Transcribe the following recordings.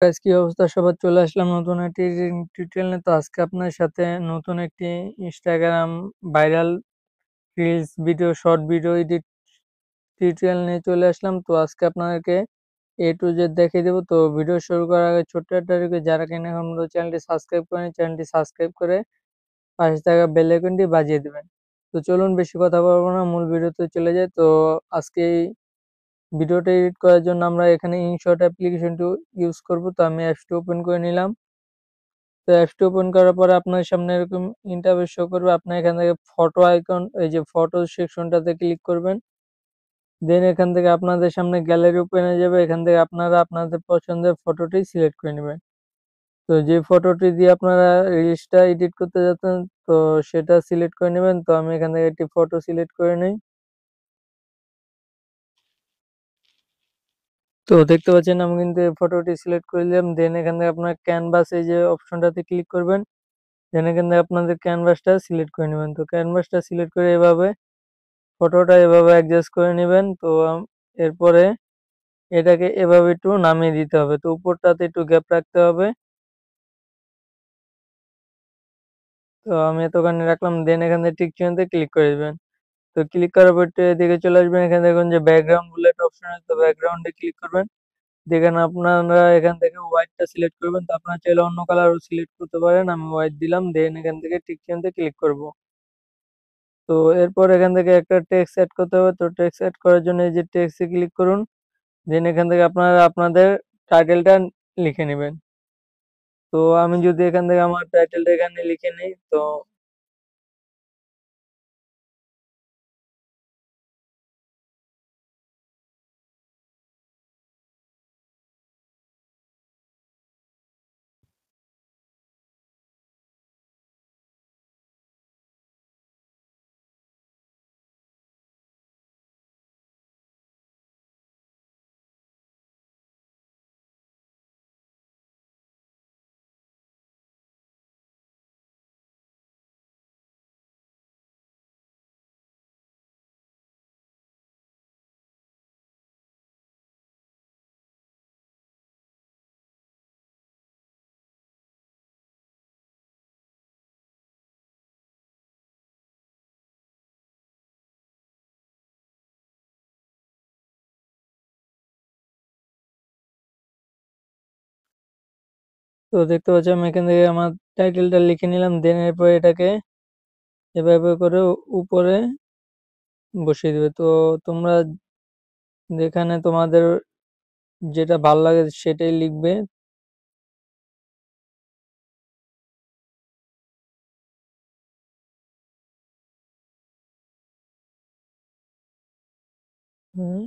Guys কি অবস্থা সবার? চলে আসলাম নতুন একটি টিউটোরিয়াল নিয়ে। তো আজকে আপনার সাথে নতুন একটি Instagram viral reels video short video edit tutorial নিয়ে চলে আসলাম। তো আজকে আপনাদেরকে এ টু জেড দেখিয়ে দেবো। তো ভিডিও শুরু করার আগে ছোট্ট একটা রিকোয়েস্ট, যারা কিনা এখন চ্যানেলটি সাবস্ক্রাইব করেন, চ্যানেলটি সাবস্ক্রাইব করে পাশে থাকা বেল আইকনটি বাজিয়ে দেবেন। তো চলুন বেশি কথা বলবো না, মূল ভিডিওতে চলে যায়। তো আজকে এই ভিডিওটা এডিট করার জন্য আমরা এখানে ইনশট অ্যাপ্লিকেশনটি ইউজ করব। তো আমি অ্যাপসটি ওপেন করে নিলাম। তো অ্যাপসটি ওপেন করার পরে আপনার সামনে এরকম ইন্টারফেস শো করবে। আপনি এখান থেকে ফটো আইকন, এই যে ফটো সেকশনটাতে ক্লিক করবেন। দেন এখান থেকে আপনাদের সামনে গ্যালারি ওপেন হয়ে যাবে। এখান থেকে আপনারা আপনাদের পছন্দের ফটোটি সিলেক্ট করে নেবেন। তো যে ফটোটি দিয়ে আপনারা রিলসটা এডিট করতে যাচ্ছেন, তো সেটা সিলেক্ট করে নেবেন। তো আমি এখান থেকে একটি ফটো সিলেক্ট করে নিই। তো দেখতে পাচ্ছেন আমি কিন্তু এই ফটোটি সিলেক্ট করে নিলাম। দেন এখান থেকে আপনার ক্যানভাস, এই যে অপশনটাতে ক্লিক করবেন। দেন এখান থেকে আপনাদের ক্যানভাসটা সিলেক্ট করে নেবেন। তো ক্যানভাসটা সিলেক্ট করে এভাবে ফটোটা এভাবে অ্যাডজাস্ট করে নেবেন। তো এরপরে এটাকে এভাবে একটু নামিয়ে দিতে হবে। তো উপরটাতে একটু গ্যাপ রাখতে হবে। তো আমি এতখানি রাখলাম। দেন এখান থেকে টিক চিহ্নতে ক্লিক করে দিবেন। তো ক্লিক করার পর একটু এদিকে চলে আসবেন। এখানে দেখুন যে ব্যাকগ্রাউন্ড বলে একটা অপশন আছে। তো ব্যাকগ্রাউন্ডে ক্লিক করবেন। দেখেন আপনারা এখান থেকে হোয়াইটটা সিলেক্ট করবেন। তো আপনারা চাইলে অন্য কালারও সিলেক্ট করতে পারেন। আমি হোয়াইট দিলাম। দেন এখান থেকে টিক চিহ্নতে ক্লিক করব। তো এরপর এখান থেকে একটা টেক্সট এড করতে হবে। তো টেক্সট এড করার জন্য এই যে টেক্সটে ক্লিক করুন। দেন এখান থেকে আপনারা আপনাদের টাইটেলটা লিখে নেবেন। তো আমি যদি এখান থেকে আমার টাইটেলটা এখানে লিখে নিই, তো দেখতে পাচ্ছি আমি এখান থেকে আমার টাইটেলটা লিখে নিলাম। দেন এরপর এটাকে এভাবে করে উপরে বসিয়ে দিবে। তো তোমরা যেখানে তোমাদের যেটা ভালো লাগে সেটাই লিখবে। হুম।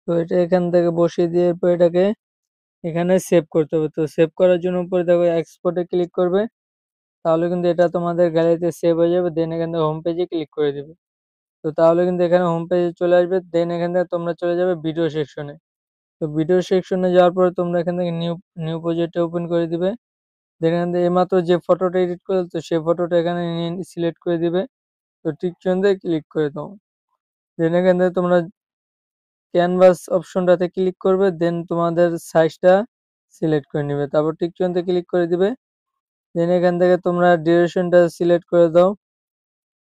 তো এটা এখান থেকে বসিয়ে দিয়ে এরপর এটাকে এখানে সেভ করতে হবে। তো সেভ করার জন্য উপরে দেখো এক্সপোর্টে ক্লিক করবে। তাহলে কিন্তু এটা তোমাদের গ্যালারিতে সেভ হয়ে যাবে। দেন এখান থেকে হোম পেজে ক্লিক করে দিবে। তো তাহলে কিন্তু এখানে হোম পেজে চলে আসবে। দেন এখান থেকে তোমরা চলে যাবে ভিডিও সেকশনে। তো ভিডিও সেকশনে যাওয়ার পরে তোমরা এখান থেকে নিউ নিউ প্রজেক্টে ওপেন করে দিবে। দেন এখান থেকে এইমাত্র যে ফটোটা এডিট করে তো সেই ফটোটা এখানে সিলেক্ট করে দিবে। তো টিক চিহ্নে ক্লিক করে দাও। দেন এখান থেকে তোমরা ক্যানভাস অপশনটাতে ক্লিক করবে। দেন তোমাদের সাইজটা সিলেক্ট করে নিবে। তারপর টিক চিহ্নতে ক্লিক করে দিবে। দেন এখান থেকে তোমরা ডিউরেশনটা সিলেক্ট করে দাও।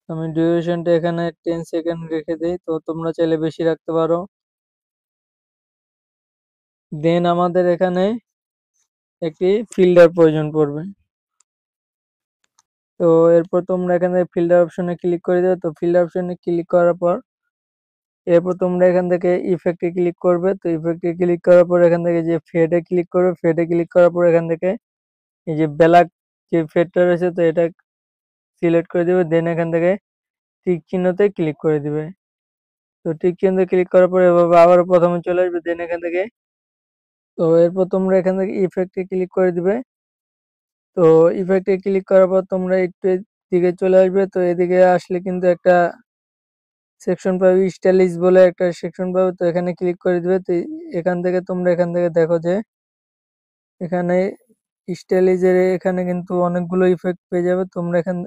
আমি ডিউরেশনটা এখানে 10 সেকেন্ড রেখে দেই। তো তোমরা চাইলে বেশি রাখতে পারো। দেন আমাদের এখানে একটি ফিল্টার প্রয়োজন পড়বে। তো এরপর তোমরা এখানে ফিল্টার অপশনে ক্লিক করে দেবে। তো ফিল্টার অপশনে ক্লিক করার পর এরপর তোমরা এখান থেকে ইফেক্টে ক্লিক করবে। তো ইফেক্টে ক্লিক করার পর এখান থেকে যে ফেডে ক্লিক করবে। ফেডে ক্লিক করার পর এখান থেকে এই যে ব্ল্যাক যে ফেডটা রয়েছে তো এটা সিলেক্ট করে দিবে। দেন এখান থেকে টিক চিহ্নতে ক্লিক করে দিবে। তো টিক চিহ্নতে ক্লিক করার পর এভাবে আবার প্রথমে চলে আসবে। দেন এখান থেকে তো এরপর তোমরা এখান থেকে ইফেক্টে ক্লিক করে দিবে। তো ইফেক্টে ক্লিক করার পর তোমরা একটু দিকে চলে আসবে। তো এদিকে আসলে কিন্তু একটা সেকশন পাবে, স্টাইলিশ বলে একটা সেকশন পাবে। তো এখানে ক্লিক করে দিবে। তো এখান থেকে তোমরা এখান থেকে দেখো যে এখানে স্টাইলিজের এখানে কিন্তু অনেকগুলো ইফেক্ট পেয়ে যাবে। তোমরা এখান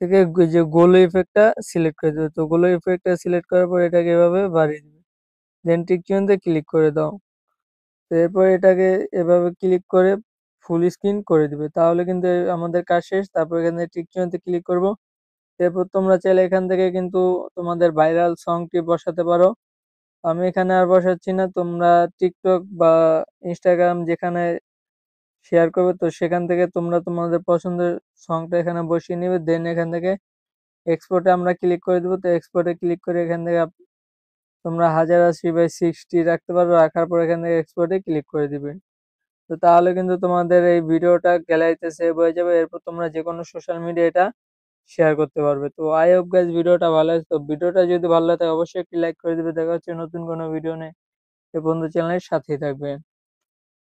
থেকে যে গোল ইফেক্টটা সিলেক্ট করে দেবে। তো গোল ইফেক্টটা সিলেক্ট করার পর এটাকে এভাবে বাড়িয়ে দিবে। দেন টিক চিহ্নতে ক্লিক করে দাও। তো এরপর এটাকে এভাবে ক্লিক করে ফুল স্ক্রিন করে দিবে। তাহলে কিন্তু আমাদের কাজ শেষ। তারপর এখান থেকে টিক চিহ্নতে ক্লিক করব। এরপর তোমরা চাইলে এখান থেকে কিন্তু তোমাদের ভাইরাল সংটি বসাতে পারো। আমি এখানে আর বসাচ্ছি না। তোমরা টিকটক বা ইনস্টাগ্রাম যেখানে শেয়ার করবে, তো সেখান থেকে তোমরা তোমাদের পছন্দের সংটা এখানে বসিয়ে নিবে। দেন এখান থেকে এক্সপোর্টে আমরা ক্লিক করে দেবো। তো এক্সপোর্টে ক্লিক করে এখান থেকে তোমরা 1080x60 রাখতে পারো। রাখার পর এখান থেকে এক্সপোর্টে ক্লিক করে দিবে। তো তাহলে কিন্তু তোমাদের এই ভিডিওটা গ্যালারিতে সেভ হয়ে যাবে। এরপর তোমরা যেকোনো সোশ্যাল মিডিয়া এটা শেয়ার করতে পারবে। তো আই হোপ গাইস ভিডিওটা ভালো লাগছে। তো ভিডিওটা যদি ভালো লাগে অবশ্যই একটি লাইক করে দিবে। দেখা হচ্ছে নতুন কোনো ভিডিও নিয়ে। এ পর্যন্ত চ্যানেলের সাথেই থাকবেন।